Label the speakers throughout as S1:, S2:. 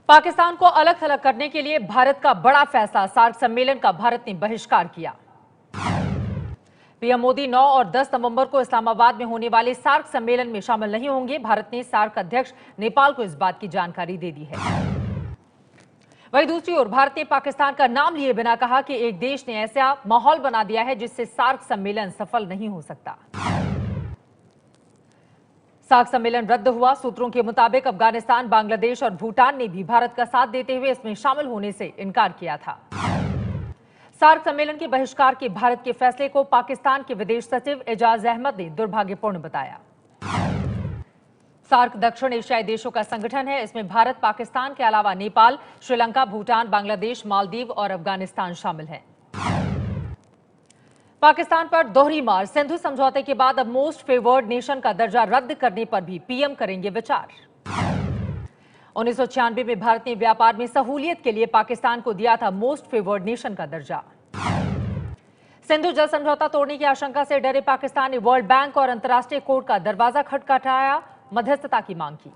S1: पाकिस्तान को अलग थलग करने के लिए भारत का बड़ा फैसला, सार्क सम्मेलन का भारत ने बहिष्कार किया। पीएम मोदी 9 और 10 नवंबर को इस्लामाबाद में होने वाले सार्क सम्मेलन में शामिल नहीं होंगे। भारत ने सार्क अध्यक्ष नेपाल को इस बात की जानकारी दे दी है। वहीं दूसरी ओर भारत ने पाकिस्तान का नाम लिए बिना कहा कि एक देश ने ऐसा माहौल बना दिया है जिससे सार्क सम्मेलन सफल नहीं हो सकता। सार्क सम्मेलन रद्द हुआ। सूत्रों के मुताबिक अफगानिस्तान, बांग्लादेश और भूटान ने भी भारत का साथ देते हुए इसमें शामिल होने से इनकार किया था। सार्क सम्मेलन के बहिष्कार के भारत के फैसले को पाकिस्तान के विदेश सचिव एजाज अहमद ने दुर्भाग्यपूर्ण बताया। सार्क दक्षिण एशियाई देशों का संगठन है। इसमें भारत, पाकिस्तान के अलावा नेपाल, श्रीलंका, भूटान, बांग्लादेश, मालदीव और अफगानिस्तान शामिल है। पाकिस्तान पर दोहरी मार। सिंधु समझौते के बाद अब मोस्ट फेवर्ड नेशन का दर्जा रद्द करने पर भी पीएम करेंगे विचार। 1996 में भारत ने व्यापार में सहूलियत के लिए पाकिस्तान को दिया था मोस्ट फेवर्ड नेशन का दर्जा। सिंधु जल समझौता तोड़ने की आशंका से डरे पाकिस्तान ने वर्ल्ड बैंक और अंतर्राष्ट्रीय कोर्ट का दरवाजा खटखटाया, मध्यस्थता की मांग की।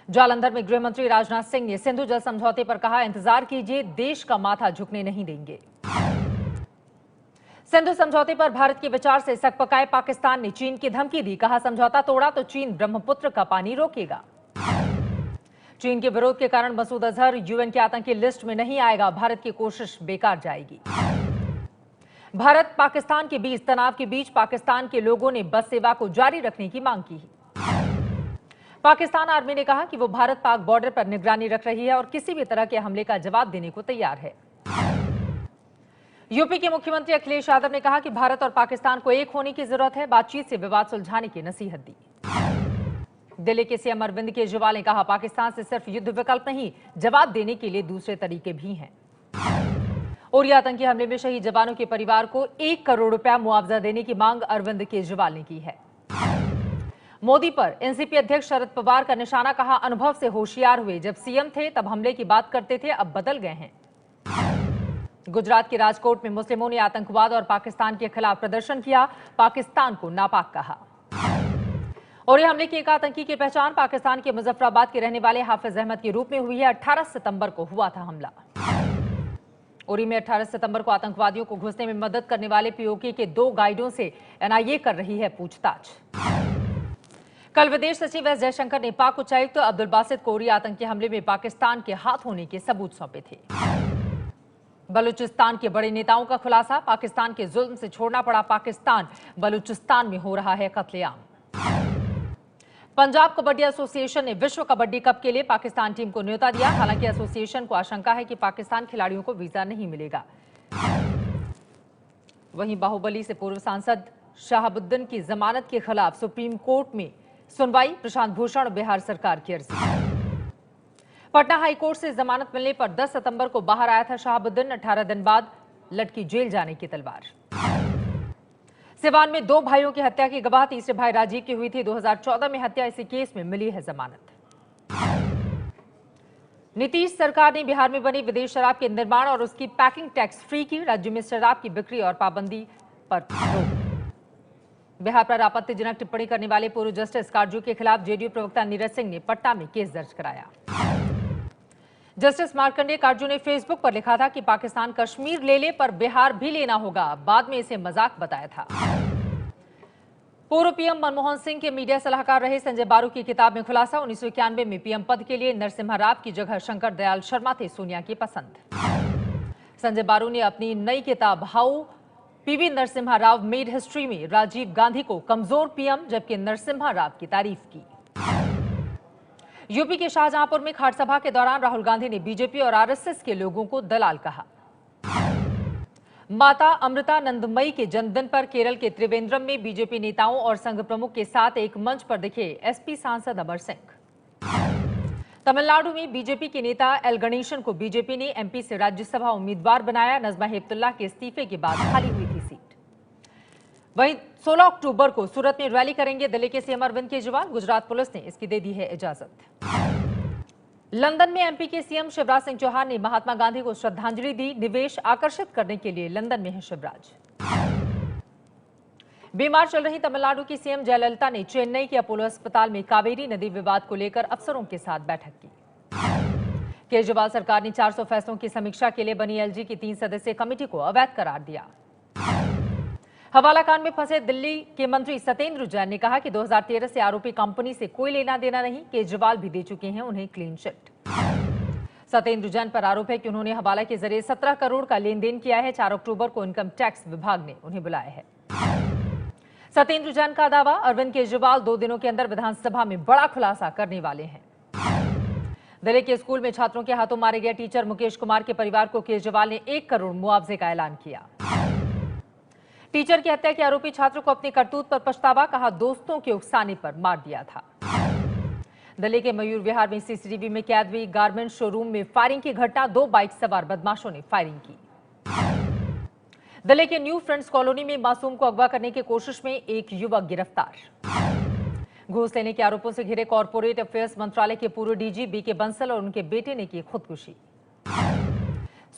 S1: जालंधर में गृह मंत्री राजनाथ सिंह ने सिंधु जल समझौते पर कहा, इंतजार कीजिए, देश का माथा झुकने नहीं देंगे। सिंधु समझौते पर भारत के विचार से सकपकाए पाकिस्तान ने चीन की धमकी दी। कहा, समझौता तोड़ा तो चीन ब्रह्मपुत्र का पानी रोकेगा। चीन के विरोध के कारण मसूद अजहर यूएन की आतंकी लिस्ट में नहीं आएगा। भारत की कोशिश बेकार जाएगी। भारत पाकिस्तान के बीच तनाव के बीच पाकिस्तान के लोगों ने बस सेवा को जारी रखने की मांग की। पाकिस्तान आर्मी ने कहा कि वो भारत पाक बॉर्डर पर निगरानी रख रही है और किसी भी तरह के हमले का जवाब देने को तैयार है। यूपी के मुख्यमंत्री अखिलेश यादव ने कहा कि भारत और पाकिस्तान को एक होने की जरूरत है। बातचीत से विवाद सुलझाने की नसीहत दी। दिल्ली के सीएम अरविंद केजरीवाल ने कहा, पाकिस्तान से सिर्फ युद्ध विकल्प नहीं, जवाब देने के लिए दूसरे तरीके भी हैं। उरी आतंकी हमले में शहीद जवानों के परिवार को 1 करोड़ रुपया मुआवजा देने की मांग अरविंद केजरीवाल ने की है। मोदी पर एनसीपी अध्यक्ष शरद पवार का निशाना। कहा, अनुभव से होशियार हुए, जब सीएम थे तब हमले की बात करते थे, अब बदल गए हैं। गुजरात के राजकोट में मुस्लिमों ने आतंकवाद और पाकिस्तान के खिलाफ प्रदर्शन किया, पाकिस्तान को नापाक कहा। और ये हमले के एक आतंकी की पहचान पाकिस्तान के मुजफ्फराबाद के रहने वाले हाफिज अहमद के रूप में हुई है। 18 सितंबर को हुआ था हमला। उरी में 18 सितंबर को आतंकवादियों को घुसने में मदद करने वाले पीओके के 2 गाइडों से एनआईए कर रही है पूछताछ। कल विदेश सचिव एस जयशंकर ने पाक उच्चायुक्त अब्दुल बासित को उरी आतंकी हमले में पाकिस्तान के हाथ होने के सबूत सौंपे थे। बलूचिस्तान के बड़े नेताओं का खुलासा। पाकिस्तान के जुल्म से छोड़ना पड़ा पाकिस्तान, बलूचिस्तान में हो रहा है कत्लेआम। पंजाब कबड्डी एसोसिएशन ने विश्व कबड्डी कप के लिए पाकिस्तान टीम को न्योता दिया। हालांकि एसोसिएशन को आशंका है कि पाकिस्तान खिलाड़ियों को वीजा नहीं मिलेगा। वहीं बाहुबली से पूर्व सांसद शहाबुद्दीन की जमानत के खिलाफ सुप्रीम कोर्ट में सुनवाई। प्रशांत भूषण, बिहार सरकार की अर्जी। पटना हाई कोर्ट से जमानत मिलने पर 10 सितंबर को बाहर आया था शहाबुद्दीन। 18 दिन बाद लटकी जेल जाने की तलवार। सिवान में 2 भाइयों की हत्या की गवाह तीसरे भाई राजीव की हुई थी 2014 में हत्या। इसी केस में मिली है जमानत। नीतीश सरकार ने बिहार में बनी विदेश शराब के निर्माण और उसकी पैकिंग टैक्स फ्री की। राज्य में शराब की बिक्री और पाबंदी पर रोक। बिहार पर आपत्तिजनक टिप्पणी करने वाले पूर्व जस्टिस काजू के खिलाफ जेडीयू प्रवक्ता नीरज सिंह ने पटना में केस दर्ज कराया। जस्टिस मार्कंडेय काजू ने फेसबुक पर लिखा था कि पाकिस्तान कश्मीर ले ले पर बिहार भी लेना होगा। बाद में इसे मजाक बताया था। पूर्व पीएम मनमोहन सिंह के मीडिया सलाहकार रहे संजय बारू की किताब में खुलासा। 1991 में पीएम पद के लिए नरसिम्हा राव की जगह शंकर दयाल शर्मा थे सोनिया की पसंद। संजय बारू ने अपनी नई किताब how PV Narasimha Rao made history में राजीव गांधी को कमजोर पीएम जबकि नरसिम्हा राव की तारीफ की। यूपी के शाहजहांपुर में खाट सभा के दौरान राहुल गांधी ने बीजेपी और आरएसएस के लोगों को दलाल कहा। माता अमृतानंदमयी के जन्मदिन पर केरल के त्रिवेंद्रम में बीजेपी नेताओं और संघ प्रमुख के साथ एक मंच पर दिखे एसपी सांसद अमर सिंह। तमिलनाडु में बीजेपी के नेता एल गणेशन को बीजेपी ने एमपी से राज्यसभा उम्मीदवार बनाया। नजमा हेपतुल्लाह के इस्तीफे के बाद खाली हुई थी सीट। वहीं 16 अक्टूबर को सूरत में रैली करेंगे दिल्ली के सीएम अरविंद केजरीवाल। गुजरात पुलिस ने इसकी दे दी है इजाजत। लंदन में एमपी के सीएम शिवराज सिंह चौहान ने महात्मा गांधी को श्रद्धांजलि दी। निवेश आकर्षित करने के लिए लंदन में है शिवराज। बीमार चल रही तमिलनाडु की सीएम जयललिता ने चेन्नई के अपोलो अस्पताल में कावेरी नदी विवाद को लेकर अफसरों के साथ बैठक की। केजरीवाल सरकार ने 400 फैसलों की समीक्षा के लिए बनी एलजी की 3 सदस्यीय कमेटी को अवैध करार दिया। हवाला कांड में फंसे दिल्ली के मंत्री सत्येंद्र जैन ने कहा कि 2013 से आरोपी कंपनी से कोई लेना देना नहीं, केजरीवाल भी दे चुके हैं उन्हें क्लीन चिट। सत्येंद्र जैन पर आरोप है कि उन्होंने हवाला के जरिए 17 करोड़ का लेन देन किया है। 4 अक्टूबर को इनकम टैक्स विभाग ने उन्हें बुलाया है। सत्येंद्र जैन का दावा, अरविंद केजरीवाल 2 दिनों के अंदर विधानसभा में बड़ा खुलासा करने वाले हैं। दिल्ली के स्कूल में छात्रों के हाथों मारे गए टीचर मुकेश कुमार के परिवार को केजरीवाल ने 1 करोड़ मुआवजे का ऐलान किया। टीचर की हत्या के आरोपी छात्र को अपनी करतूत पर पछतावा, कहा दोस्तों के उकसाने पर मार दिया था। दिल्ली के मयूर विहार में सीसीटीवी में कैद हुई गारमेंट शोरूम में फायरिंग की घटना, 2 बाइक सवार बदमाशों ने फायरिंग की। दिल्ली के न्यू फ्रेंड्स कॉलोनी में मासूम को अगवा करने की कोशिश में एक युवक गिरफ्तार। घूस लेने के आरोपों से घिरे कॉर्पोरेट अफेयर्स मंत्रालय के पूर्व डीजी बीके बंसल और उनके बेटे ने की खुदकुशी।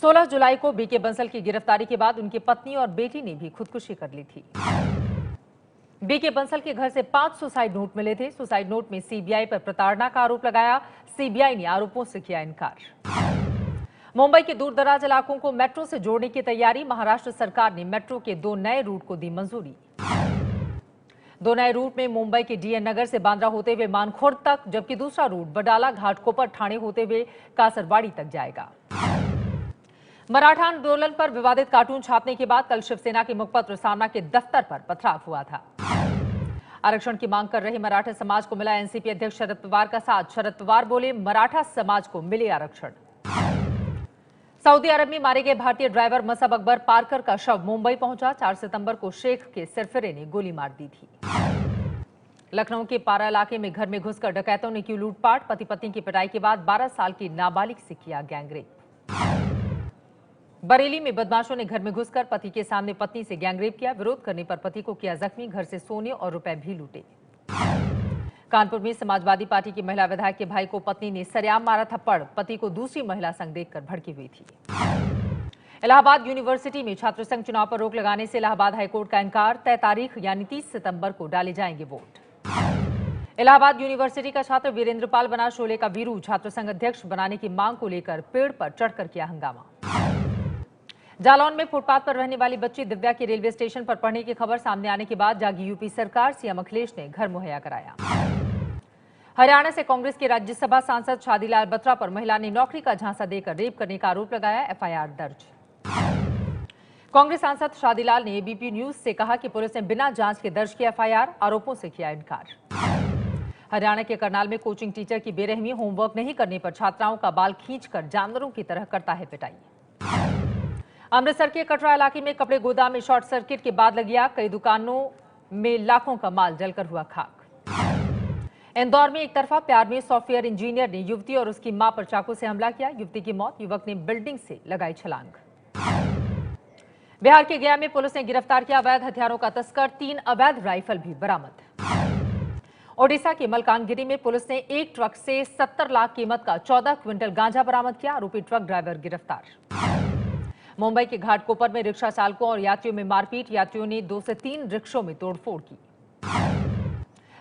S1: 16 जुलाई को बीके बंसल की गिरफ्तारी के बाद उनकी पत्नी और बेटी ने भी खुदकुशी कर ली थी। बीके बंसल के घर से 5 सुसाइड नोट मिले थे। सुसाइड नोट में सीबीआई पर प्रताड़ना का आरोप लगाया। सीबीआई ने आरोपों से किया इनकार। मुंबई के दूरदराज इलाकों को मेट्रो से जोड़ने की तैयारी, महाराष्ट्र सरकार ने मेट्रो के 2 नए रूट को दी मंजूरी। 2 नए रूट में मुंबई के डीएन नगर से बांद्रा होते हुए मानखुर्द तक, जबकि दूसरा रूट बडाला घाटकोपर ठाणे होते हुए कासरवाड़ी तक जाएगा। मराठा आंदोलन पर विवादित कार्टून छापने के बाद कल शिवसेना के मुखपत्र सामना के दफ्तर पर पथराव हुआ था। आरक्षण की मांग कर रहे मराठा समाज को मिला एनसीपी अध्यक्ष शरद पवार का साथ। शरद पवार बोले, मराठा समाज को मिले आरक्षण। सऊदी अरब में मारे गए भारतीय ड्राइवर मसब अकबर पारकर का शव मुंबई पहुंचा। 4 सितंबर को शेख के सिरफिरे ने गोली मार दी थी। लखनऊ के पारा इलाके में घर में घुसकर डकैतों ने की लूटपाट, पति पत्नी की पिटाई के बाद 12 साल की नाबालिग से किया गैंगरेप। बरेली में बदमाशों ने घर में घुसकर पति के सामने पत्नी से गैंगरेप किया। विरोध करने पर पति को किया जख्मी, घर से सोने और रुपए भी लूटे। कानपुर में समाजवादी पार्टी की महिला विधायक के भाई को पत्नी ने सरेआम मारा थप्पड़, पति को दूसरी महिला संग देखकर भड़की हुई थी। इलाहाबाद यूनिवर्सिटी में छात्र संघ चुनाव पर रोक लगाने से इलाहाबाद हाईकोर्ट का इंकार। तय तारीख यानी 30 सितंबर को डाले जाएंगे वोट। इलाहाबाद यूनिवर्सिटी का छात्र वीरेंद्र पाल बना शोले का वीरू, छात्र संघ अध्यक्ष बनाने की मांग को लेकर पेड़ पर चढ़कर किया हंगामा। जालौन में फुटपाथ पर रहने वाली बच्ची दिव्या के रेलवे स्टेशन पर पढ़ने की खबर सामने आने के बाद जागी यूपी सरकार, सीएम अखिलेश ने घर मुहैया कराया। हरियाणा से कांग्रेस के राज्यसभा सांसद शादीलाल बत्रा पर महिला ने नौकरी का झांसा देकर रेप करने का आरोप लगाया, एफआईआर दर्ज। कांग्रेस सांसद शादीलाल ने एबीपी न्यूज से कहा कि पुलिस ने बिना जांच के दर्ज किया एफआईआर, आरोपों से किया इनकार। हरियाणा के करनाल में कोचिंग टीचर की बेरहमी, होमवर्क नहीं करने पर छात्राओं का बाल खींचकर जानवरों की तरह करता है पिटाई। अमृतसर के कटरा इलाके में कपड़े गोदाम में शॉर्ट सर्किट के बाद लगी आग, कई दुकानों में लाखों का माल जलकर हुआ खाक। इंदौर में एक तरफा प्यार में सॉफ्टवेयर इंजीनियर ने युवती और उसकी मां पर चाकू से हमला किया, युवती की मौत, युवक ने बिल्डिंग से लगाई छलांग। बिहार के गया में पुलिस ने गिरफ्तार किया अवैध हथियारों का तस्कर, 3 अवैध राइफल भी बरामद। ओडिशा के मलकानगिरी में पुलिस ने एक ट्रक से 70 लाख कीमत का 14 क्विंटल गांजा बरामद किया, आरोपी ट्रक ड्राइवर गिरफ्तार। मुंबई के घाटकोपर में रिक्शा चालकों और यात्रियों में मारपीट, यात्रियों ने 2 से 3 रिक्शों में तोड़फोड़ की।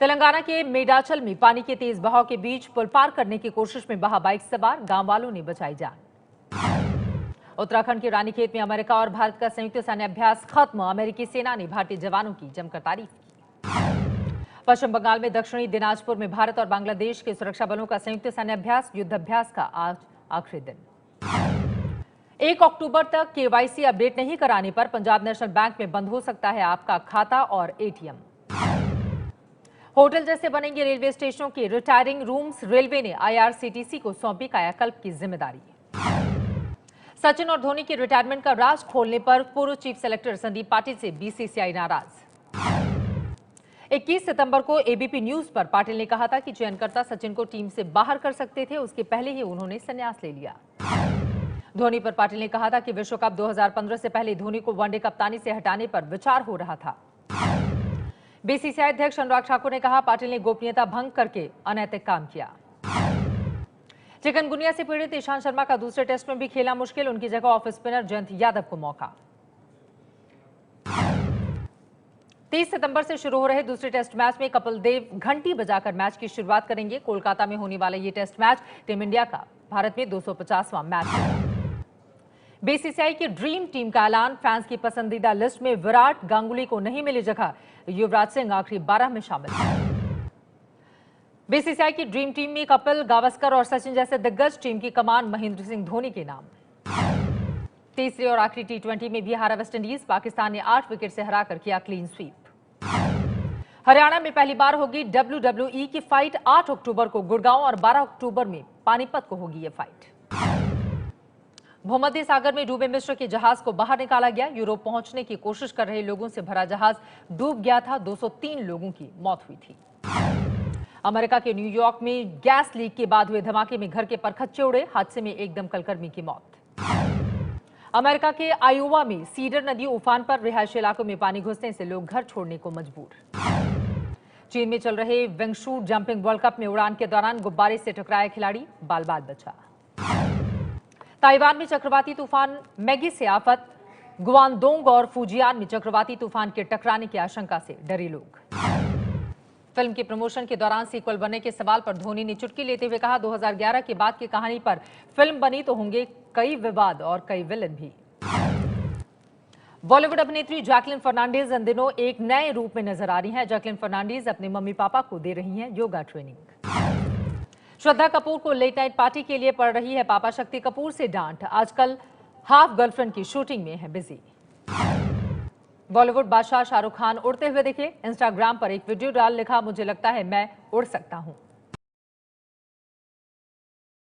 S1: तेलंगाना के मेडाचल में पानी के तेज बहाव के बीच पुल पार करने की कोशिश में बहा बाइक सवार, गांव वालों ने बचाई जान। उत्तराखंड के रानीखेत में अमेरिका और भारत का संयुक्त सैन्य अभ्यास खत्म, अमेरिकी सेना ने भारतीय जवानों की जमकर तारीफ की। पश्चिम बंगाल में दक्षिणी दिनाजपुर में भारत और बांग्लादेश के सुरक्षा बलों का संयुक्त सैन्य अभ्यास, युद्धाभ्यास का आज आखिरी दिन। 1 अक्टूबर तक केवाईसी अपडेट नहीं कराने पर पंजाब नेशनल बैंक में बंद हो सकता है आपका खाता और एटीएम। होटल जैसे बनेंगे रेलवे स्टेशनों के रिटायरिंग रूम्स, रेलवे ने आईआरसीटीसी को सौंपी कायाकल्प की जिम्मेदारी। सचिन और धोनी के रिटायरमेंट का राज खोलने पर पूर्व चीफ सेलेक्टर संदीप पाटिल से बीसीसीआई नाराज। 21 सितंबर को एबीपी न्यूज पर पाटिल ने कहा था कि चयनकर्ता सचिन को टीम से बाहर कर सकते थे, उसके पहले ही उन्होंने संन्यास ले लिया। धोनी पर पाटिल ने कहा था कि विश्व कप 2015 से पहले धोनी को वनडे कप्तानी से हटाने पर विचार हो रहा था। बीसीसीआई अध्यक्ष अनुराग ठाकुर ने कहा, पाटिल ने गोपनीयता भंग करके अनैतिक काम किया। चिकनगुनिया से पीड़ित ईशांत शर्मा का दूसरे टेस्ट में भी खेला मुश्किल, उनकी जगह ऑफ स्पिनर जयंत यादव को मौका। 30 सितंबर से शुरू हो रहे दूसरे टेस्ट मैच में कपिल देव घंटी बजाकर मैच की शुरुआत करेंगे। कोलकाता में होने वाला ये टेस्ट मैच टीम इंडिया का भारत में 250वां मैच है। बीसीसीआई की ड्रीम टीम का ऐलान, फैंस की पसंदीदा लिस्ट में विराट, गांगुली को नहीं मिली जगह, युवराज सिंह आखिरी 12 में शामिल है। बीसीसीआई की ड्रीम टीम में कपिल, गावस्कर और सचिन जैसे दिग्गज, टीम की कमान महेंद्र सिंह धोनी के नाम। तीसरी और आखिरी टी20 में भी हारा वेस्टइंडीज, पाकिस्तान ने 8 विकेट से हराकर किया क्लीन स्वीप। हरियाणा में पहली बार होगी WWE की फाइट, 8 अक्टूबर को गुड़गांव और 12 अक्टूबर में पानीपत को होगी ये फाइट। भूमध्य सागर में डूबे मिस्र के जहाज को बाहर निकाला गया। यूरोप पहुंचने की कोशिश कर रहे लोगों से भरा जहाज डूब गया था। 203 लोगों की मौत हुई थी। अमेरिका के न्यूयॉर्क में गैस लीक के बाद हुए धमाके में घर के परखच्चे उड़े, हादसे में एक दमकलकर्मी की मौत। अमेरिका के आयोवा में सीडर नदी उफान पर, रिहायशी इलाकों में पानी घुसने से लोग घर छोड़ने को मजबूर। चीन में चल रहे वेंगशू जंपिंग वर्ल्ड कप में उड़ान के दौरान गुब्बारे से टकराया खिलाड़ी, बाल बाल बचा। ताइवान में चक्रवाती तूफान मैगी से आफत, गुआंगडोंग और फुजियान में चक्रवाती तूफान के टकराने की आशंका से डरे लोग। फिल्म के प्रमोशन के दौरान सीक्वल बनने के सवाल पर धोनी ने चुटकी लेते हुए कहा, 2011 के बाद की कहानी पर फिल्म बनी तो होंगे कई विवाद और कई विलन भी। बॉलीवुड अभिनेत्री जैकलिन फर्नांडीज इन दिनों एक नए रूप में नजर आ रही हैं। जैकलिन फर्नांडीज अपने मम्मी पापा को दे रही हैं योगा ट्रेनिंग। श्रद्धा कपूर को लेट नाइट पार्टी के लिए पड़ रही है पापा शक्ति कपूर से डांट, आजकल हाफ गर्लफ्रेंड की शूटिंग में है बिजी। बॉलीवुड बादशाह शाहरुख खान उड़ते हुए दिखे, इंस्टाग्राम पर एक वीडियो डाल लिखा, मुझे लगता है मैं उड़ सकता हूं।